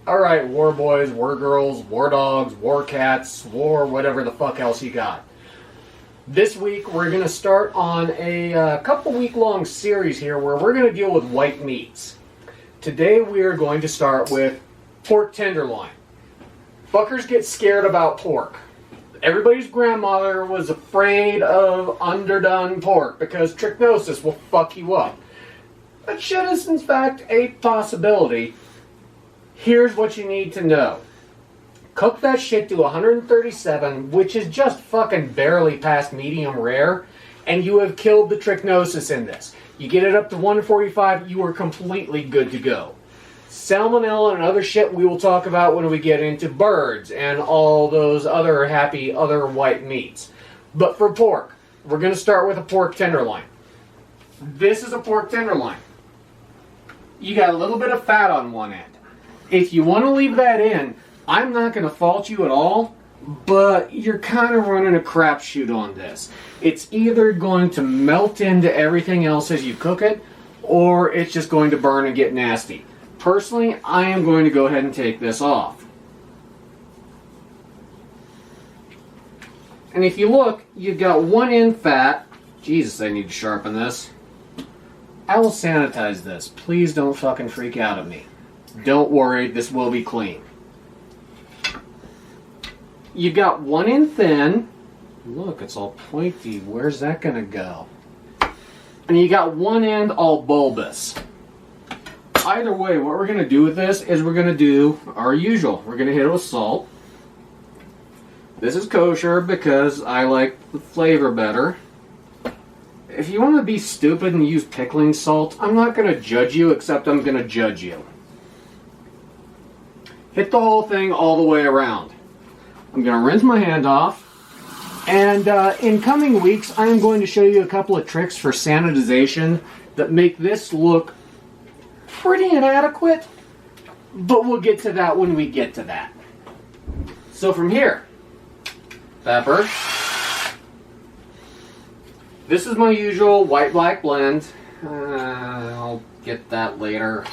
Alright, war boys, war girls, war dogs, war cats, war whatever the fuck else you got. This week we're going to start on a couple week long series here where we're going to deal with white meats. Today we are going to start with pork tenderloin. Fuckers get scared about pork. Everybody's grandmother was afraid of underdone pork because trichinosis will fuck you up. That shit is in fact a possibility. Here's what you need to know. Cook that shit to 137, which is just fucking barely past medium rare, and you have killed the trichinosis in this. You get it up to 145, you are completely good to go. Salmonella and other shit we will talk about when we get into birds and all those other happy other white meats. But for pork, we're going to start with a pork tenderloin. This is a pork tenderloin. You got a little bit of fat on one end. If you want to leave that in, I'm not going to fault you at all, but you're kind of running a crapshoot on this. It's either going to melt into everything else as you cook it, or it's just going to burn and get nasty. Personally, I am going to go ahead and take this off. And if you look, you've got one end fat. Jesus, I need to sharpen this. I will sanitize this. Please don't fucking freak out at me. Don't worry, this will be clean. You've got one end thin. Look, it's all pointy. Where's that going to go? And you got one end all bulbous. Either way, what we're going to do with this is we're going to do our usual. We're going to hit it with salt. This is kosher because I like the flavor better. If you want to be stupid and use pickling salt, I'm not going to judge you, except I'm going to judge you. Hit the whole thing all the way around. I'm going to rinse my hand off. And in coming weeks, I am going to show you a couple of tricks for sanitization that make this look pretty inadequate. But we'll get to that when we get to that. So from here, pepper. This is my usual white-black blend. I'll get that later.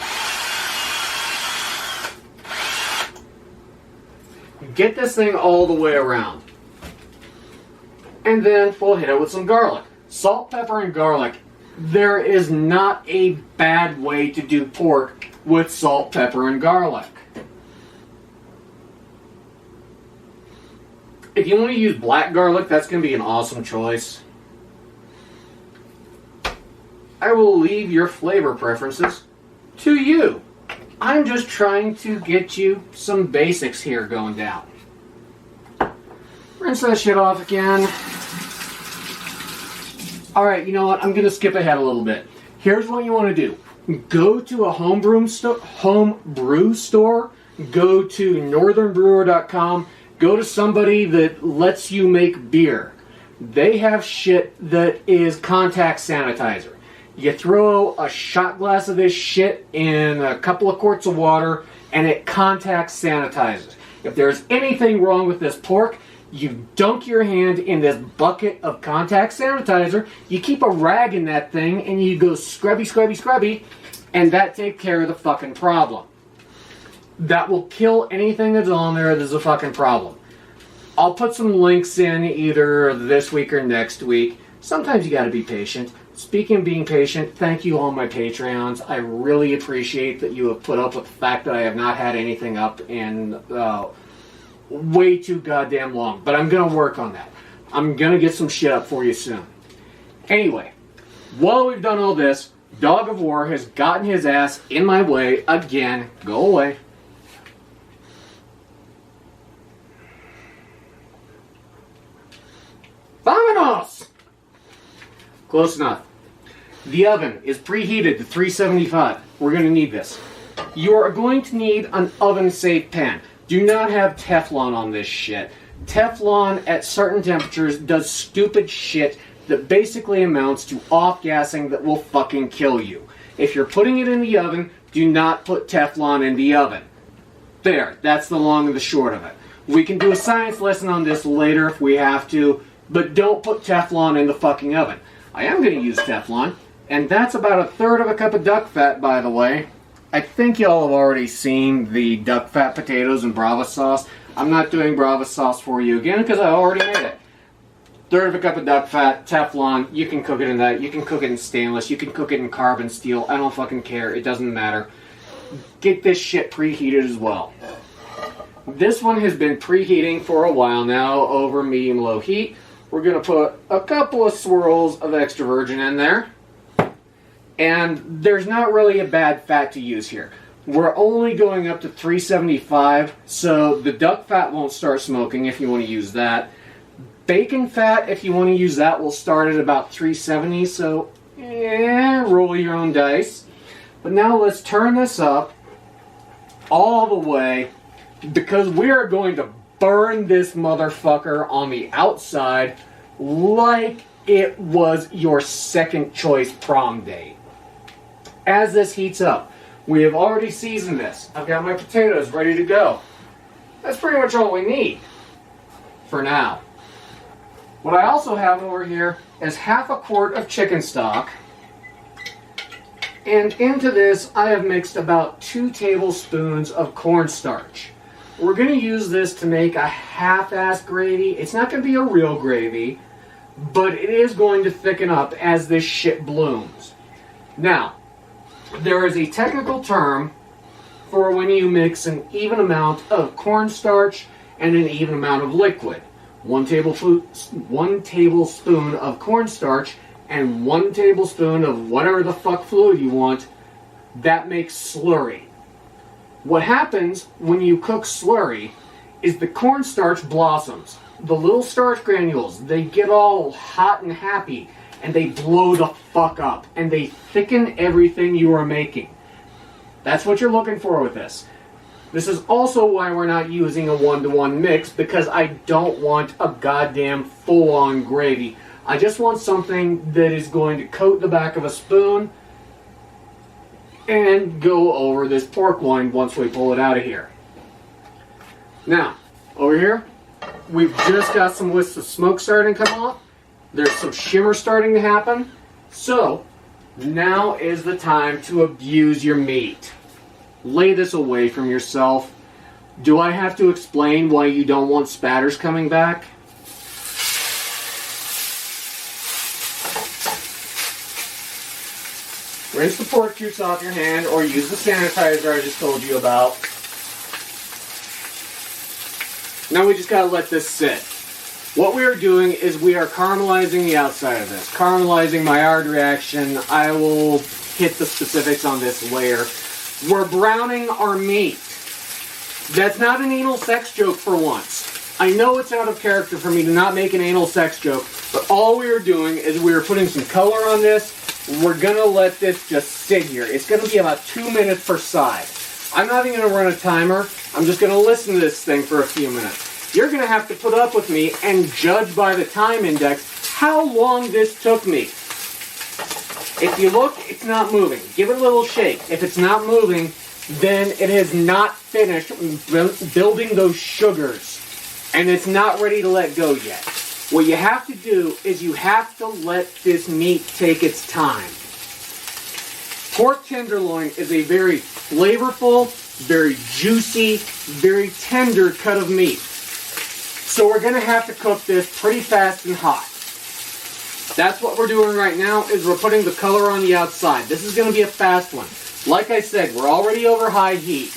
Get this thing all the way around. And then we'll hit it with some garlic. Salt, pepper, and garlic. There is not a bad way to do pork with salt, pepper, and garlic. If you want to use black garlic, that's going to be an awesome choice. I will leave your flavor preferences to you. I'm just trying to get you some basics here going down. Rinse that shit off again. Alright, you know what? I'm going to skip ahead a little bit. Here's what you want to do. Go to a home brew store. Go to northernbrewer.com. Go to somebody that lets you make beer. They have shit that is contact sanitizer. You throw a shot glass of this shit in a couple of quarts of water, and it contact sanitizes. If there's anything wrong with this pork, you dunk your hand in this bucket of contact sanitizer, you keep a rag in that thing, and you go scrubby, scrubby, scrubby, and that takes care of the fucking problem. That will kill anything that's on there that's a fucking problem. I'll put some links in either this week or next week. Sometimes you gotta be patient. Speaking of being patient, thank you all my Patreons. I really appreciate that you have put up with the fact that I have not had anything up in way too goddamn long. But I'm going to work on that. I'm going to get some shit up for you soon. Anyway, while we've done all this, Dog of War has gotten his ass in my way again. Go away. Vámonos! Close enough. The oven is preheated to 375. We're going to need this. You are going to need an oven-safe pan. Do not have Teflon on this shit. Teflon at certain temperatures does stupid shit that basically amounts to off-gassing that will fucking kill you. If you're putting it in the oven, do not put Teflon in the oven. There, that's the long and the short of it. We can do a science lesson on this later if we have to, but don't put Teflon in the fucking oven. I am going to use Teflon, and that's about 1/3 of a cup of duck fat, by the way. I think y'all have already seen the duck fat potatoes and Brava sauce. I'm not doing Brava sauce for you again because I already made it. Third of a cup of duck fat, Teflon, you can cook it in that, you can cook it in stainless, you can cook it in carbon steel, I don't fucking care, it doesn't matter. Get this shit preheated as well. This one has been preheating for a while now over medium-low heat. We're going to put a couple of swirls of extra virgin in there. And there's not really a bad fat to use here. We're only going up to 375, so the duck fat won't start smoking if you want to use that. Bacon fat, if you want to use that, will start at about 370, so roll your own dice. But now let's turn this up all the way because we are going to burn this motherfucker on the outside like it was your second choice prom date. As this heats up, we have already seasoned this. I've got my potatoes ready to go. That's pretty much all we need for now. What I also have over here is half a quart of chicken stock. And into this, I have mixed about 2 tablespoons of cornstarch. We're going to use this to make a half-ass gravy. It's not going to be a real gravy, but it is going to thicken up as this shit blooms. Now, there is a technical term for when you mix an even amount of cornstarch and an even amount of liquid. 1 tablespoon of cornstarch and 1 tablespoon of whatever the fuck fluid you want. That makes slurry. What happens when you cook slurry is the cornstarch blossoms. The little starch granules, they get all hot and happy and they blow the fuck up and they thicken everything you are making. That's what you're looking for with this. This is also why we're not using a 1-to-1 mix, because I don't want a goddamn full-on gravy. I just want something that is going to coat the back of a spoon and go over this pork loin once we pull it out of here. Now, over here, we've just got some wisps of smoke starting to come off. There's some shimmer starting to happen. So, now is the time to abuse your meat. Lay this away from yourself. Do I have to explain why you don't want spatters coming back? Rinse the pork juice off your hand or use the sanitizer I just told you about. Now we just gotta let this sit. What we are doing is we are caramelizing the outside of this. Caramelizing Maillard reaction. I will hit the specifics on this later. We're browning our meat. That's not an anal sex joke for once. I know it's out of character for me to not make an anal sex joke, but all we are doing is we are putting some color on this. We're going to let this just sit here. It's going to be about 2 minutes per side. I'm not even going to run a timer. I'm just going to listen to this thing for a few minutes. You're going to have to put up with me and judge by the time index how long this took me. If you look, it's not moving. Give it a little shake. If it's not moving, then it has not finished building those sugars. And it's not ready to let go yet. What you have to do is you have to let this meat take its time. Pork tenderloin is a very flavorful, very juicy, very tender cut of meat. So we're going to have to cook this pretty fast and hot. That's what we're doing right now, is we're putting the color on the outside. This is going to be a fast one. Like I said, we're already over high heat.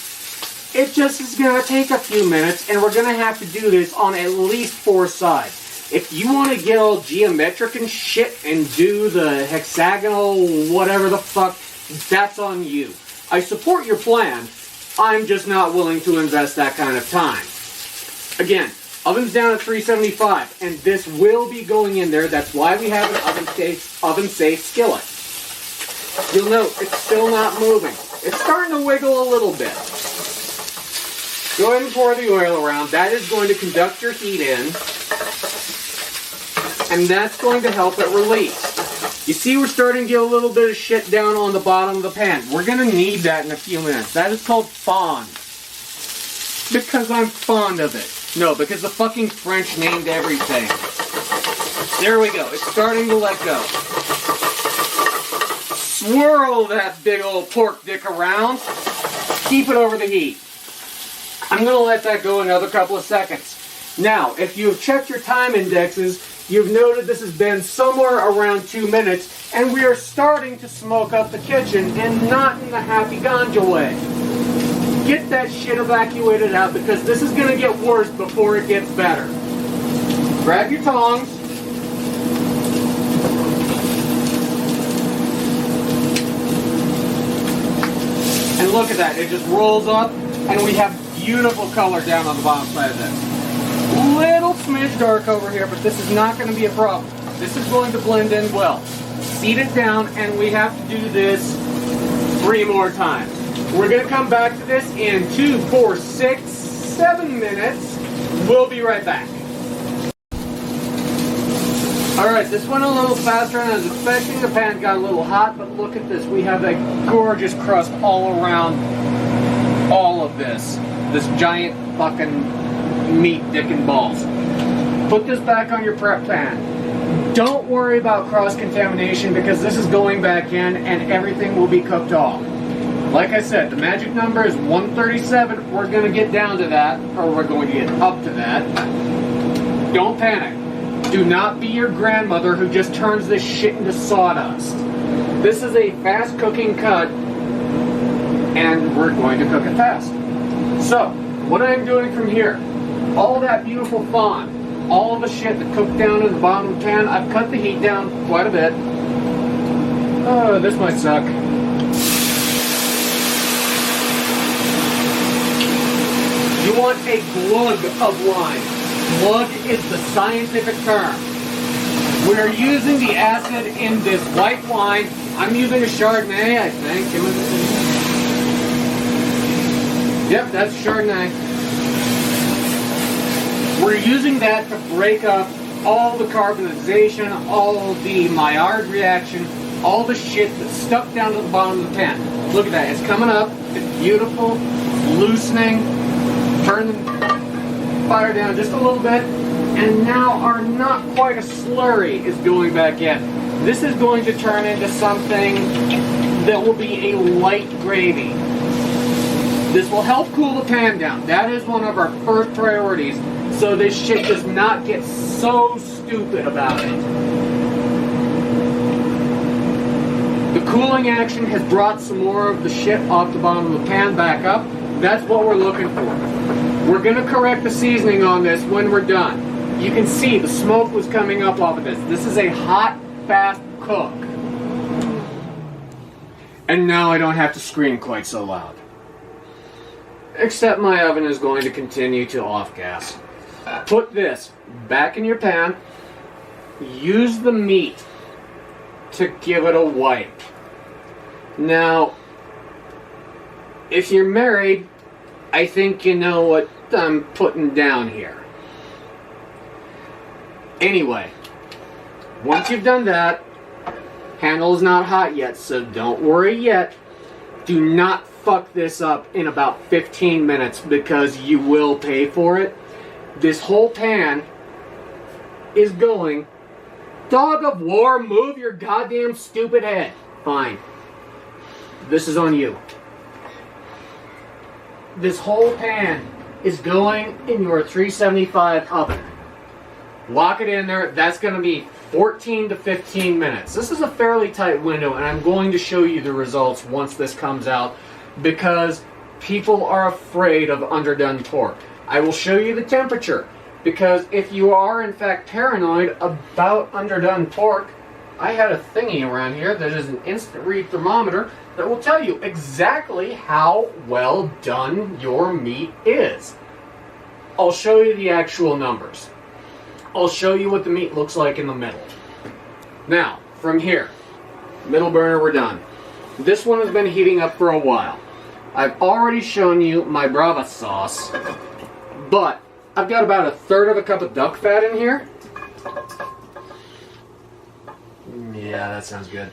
It just is going to take a few minutes, and we're going to have to do this on at least 4 sides. If you want to get all geometric and shit and do the hexagonal whatever the fuck, that's on you. I support your plan. I'm just not willing to invest that kind of time. Again, oven's down at 375, and this will be going in there. That's why we have an oven-safe skillet. You'll note it's still not moving. It's starting to wiggle a little bit. Go ahead and pour the oil around. That is going to conduct your heat in, and that's going to help it release. You see we're starting to get a little bit of shit down on the bottom of the pan. We're going to need that in a few minutes. That is called fond. Because I'm fond of it. No, because the fucking French named everything. There we go. It's starting to let go. Swirl that big old pork dick around. keep it over the heat. I'm going to let that go another couple of seconds. Now, if you've checked your time indexes, you've noted this has been somewhere around 2 minutes, and we are starting to smoke up the kitchen, and not in the happy ganja way. Get that shit evacuated out, because this is going to get worse before it gets better. Grab your tongs. And look at that, it just rolls up, and we have beautiful color down on the bottom side of this. Little smidge dark over here, but this is not going to be a problem. This is going to blend in well. Seat it down, and we have to do this 3 more times. We're going to come back to this in 2, 4, 6, 7 minutes. We'll be right back. Alright, this went a little faster than I was expecting. The pan got a little hot, but look at this. We have a gorgeous crust all around all of this. This giant fucking meat dick and balls. Put this back on your prep pan. Don't worry about cross-contamination because this is going back in and everything will be cooked off. Like I said, the magic number is 137. We're going to get down to that, or we're going to get up to that. Don't panic. Do not be your grandmother who just turns this shit into sawdust. This is a fast cooking cut, and we're going to cook it fast. So, what I'm doing from here, all that beautiful fawn, all of the shit that cooked down in the bottom of the pan, I've cut the heat down quite a bit. Oh, this might suck. You want a glug of wine. Glug is the scientific term. We're using the acid in this white wine. I'm using a Chardonnay, I think. Yep, that's Chardonnay. We're using that to break up all the carbonization, all the Maillard reaction, all the shit that's stuck down to the bottom of the pan. Look at that, it's coming up, it's beautiful, loosening, turn the fire down just a little bit, and now our not quite a slurry is going back in. This is going to turn into something that will be a light gravy. This will help cool the pan down. That is one of our first priorities, so this shit does not get so stupid about it. The cooling action has brought some more of the shit off the bottom of the pan back up. That's what we're looking for. We're going to correct the seasoning on this when we're done. You can see the smoke was coming up off of this. This is a hot, fast cook. And now I don't have to scream quite so loud. Except my oven is going to continue to off gas. Put this back in your pan. Use the meat to give it a wipe. Now, if you're married, I think you know what I'm putting down here. Anyway, once you've done that, handle is not hot yet, so don't worry yet. Do not fuck this up in about 15 minutes because you will pay for it. This whole pan is going, dog of war, move your goddamn stupid head. Fine. This is on you. This whole pan is going in your 375 oven. Lock it in there. That's going to be 14 to 15 minutes. This is a fairly tight window, and I'm going to show you the results once this comes out because people are afraid of underdone pork. I will show you the temperature because if you are in fact paranoid about underdone pork, I had a thingy around here that is an instant read thermometer that will tell you exactly how well done your meat is. I'll show you the actual numbers. I'll show you what the meat looks like in the middle. Now, from here, middle burner, we're done. This one has been heating up for a while. I've already shown you my Brava sauce, but I've got about 1/3 of a cup of duck fat in here. Yeah, that sounds good.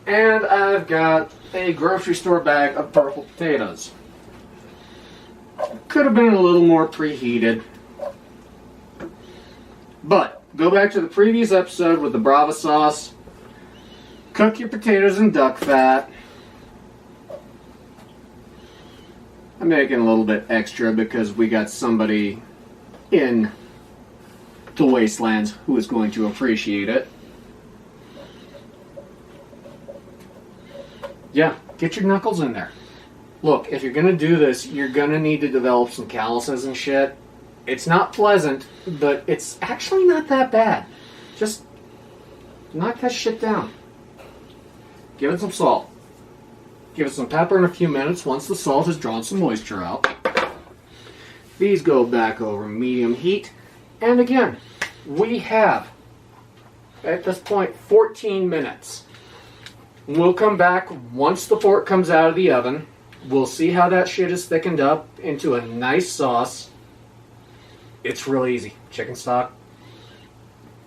And I've got a grocery store bag of purple potatoes. Could have been a little more preheated. But, go back to the previous episode with the Brava sauce. Cook your potatoes in duck fat. I'm making a little bit extra because we got somebody in the wastelands who is going to appreciate it. Yeah, get your knuckles in there. Look, if you're going to do this, you're going to need to develop some calluses and shit. It's not pleasant, but it's actually not that bad. Just knock that shit down. Give it some salt. Give it some pepper in a few minutes once the salt has drawn some moisture out. These go back over medium heat. And again, we have, at this point, 14 minutes. We'll come back once the pork comes out of the oven. We'll see how that shit is thickened up into a nice sauce. It's real easy. Chicken stock,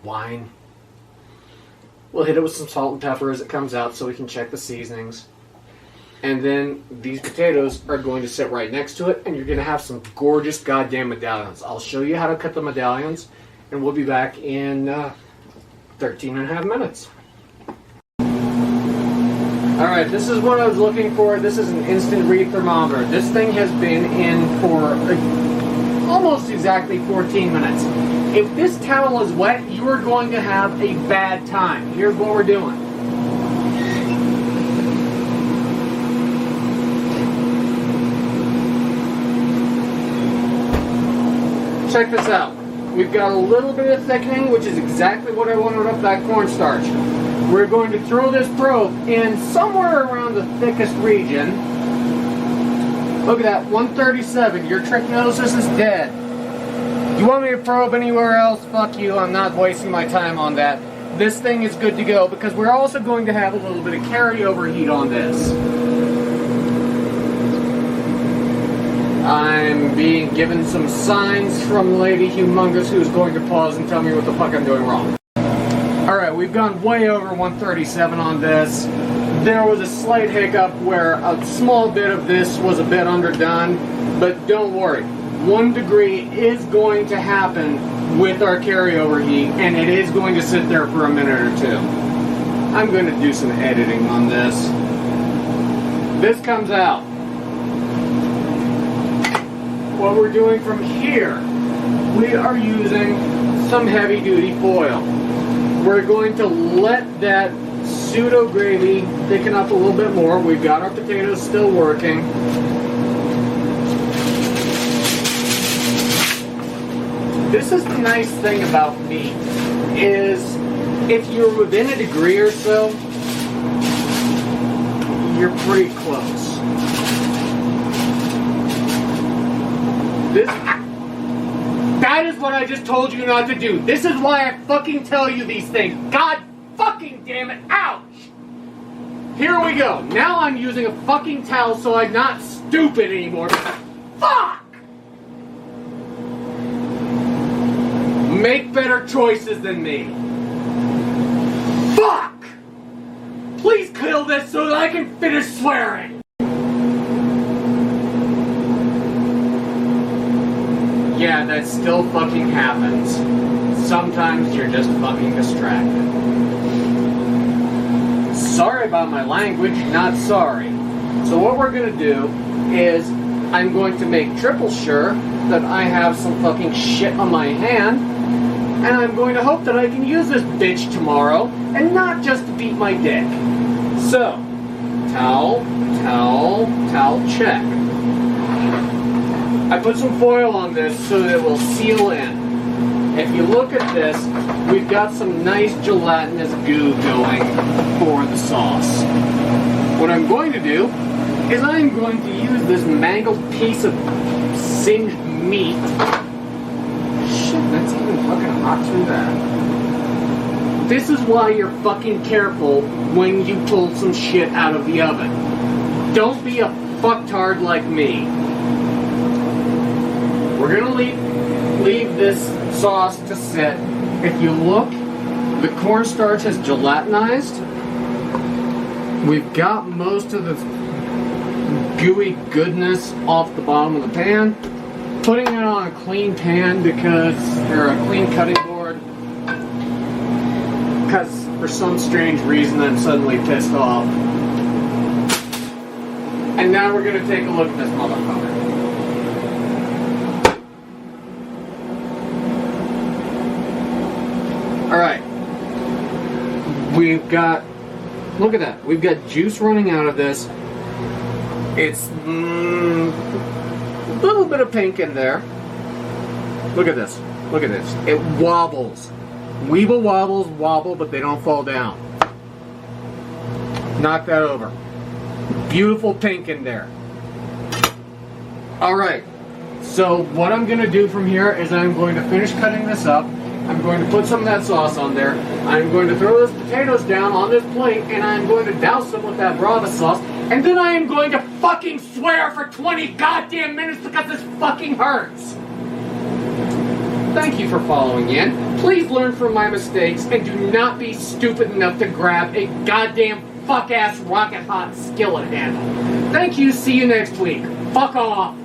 wine. We'll hit it with some salt and pepper as it comes out so we can check the seasonings. And then these potatoes are going to sit right next to it, and you're going to have some gorgeous goddamn medallions. I'll show you how to cut the medallions, and we'll be back in 13 and a half minutes. Alright, this is what I was looking for. This is an instant read thermometer. This thing has been in for almost exactly 14 minutes. If this towel is wet, you are going to have a bad time. Here's what we're doing. Check this out. We've got a little bit of thickening, which is exactly what I wanted up that cornstarch. We're going to throw this probe in somewhere around the thickest region. Look at that, 137. Your trichinosis is dead. You want me to probe anywhere else? Fuck you, I'm not wasting my time on that. This thing is good to go because we're also going to have a little bit of carryover heat on this. I'm being given some signs from Lady Humungus, who's going to pause and tell me what the fuck I'm doing wrong. Alright, we've gone way over 137 on this. There was a slight hiccup where a small bit of this was a bit underdone, but don't worry. 1 degree is going to happen with our carryover heat, and it is going to sit there for a minute or two. I'm going to do some editing on this. This comes out. What we're doing from here, we are using some heavy duty foil. We're going to let that pseudo gravy thicken up a little bit more. We've got our potatoes still working. This is the nice thing about meat, is if you're within a degree or so, you're pretty close. That is what I just told you not to do. This is why I fucking tell you these things. God fucking damn it. Ouch! Here we go. Now I'm using a fucking towel so I'm not stupid anymore. Fuck! Make better choices than me. Fuck! Please kill this so that I can finish swearing. Yeah, that still fucking happens. Sometimes you're just fucking distracted. Sorry about my language, not sorry. So what we're gonna do is I'm going to make triple sure that I have some fucking shit on my hand, and I'm going to hope that I can use this bitch tomorrow and not just to beat my dick. So, towel, towel, towel, check. I put some foil on this so that it will seal in. If you look at this, we've got some nice gelatinous goo going for the sauce. What I'm going to do is I'm going to use this mangled piece of singed meat. Shit, that's even fucking hot through that. This is why you're fucking careful when you pull some shit out of the oven. Don't be a fucktard like me. We're gonna leave this sauce to sit. If you look, the cornstarch has gelatinized. We've got most of the gooey goodness off the bottom of the pan. Putting it on a clean pan or a clean cutting board, because for some strange reason I'm suddenly pissed off. And now we're going to take a look at this motherfucker. Alright. We've got, look at that. We've got juice running out of this. It's a little bit of pink in there. Look at this. Look at this. It wobbles. Weeble wobbles wobble, but they don't fall down. Knock that over. Beautiful pink in there. Alright. So what I'm going to do from here is I'm going to finish cutting this up. I'm going to put some of that sauce on there. I'm going to throw those potatoes down on this plate, and I'm going to douse them with that Brava sauce. And then I am going to fucking swear for 20 goddamn minutes because this fucking hurts. Thank you for following in. Please learn from my mistakes and do not be stupid enough to grab a goddamn fuck-ass rocket hot skillet handle. Thank you. See you next week. Fuck off.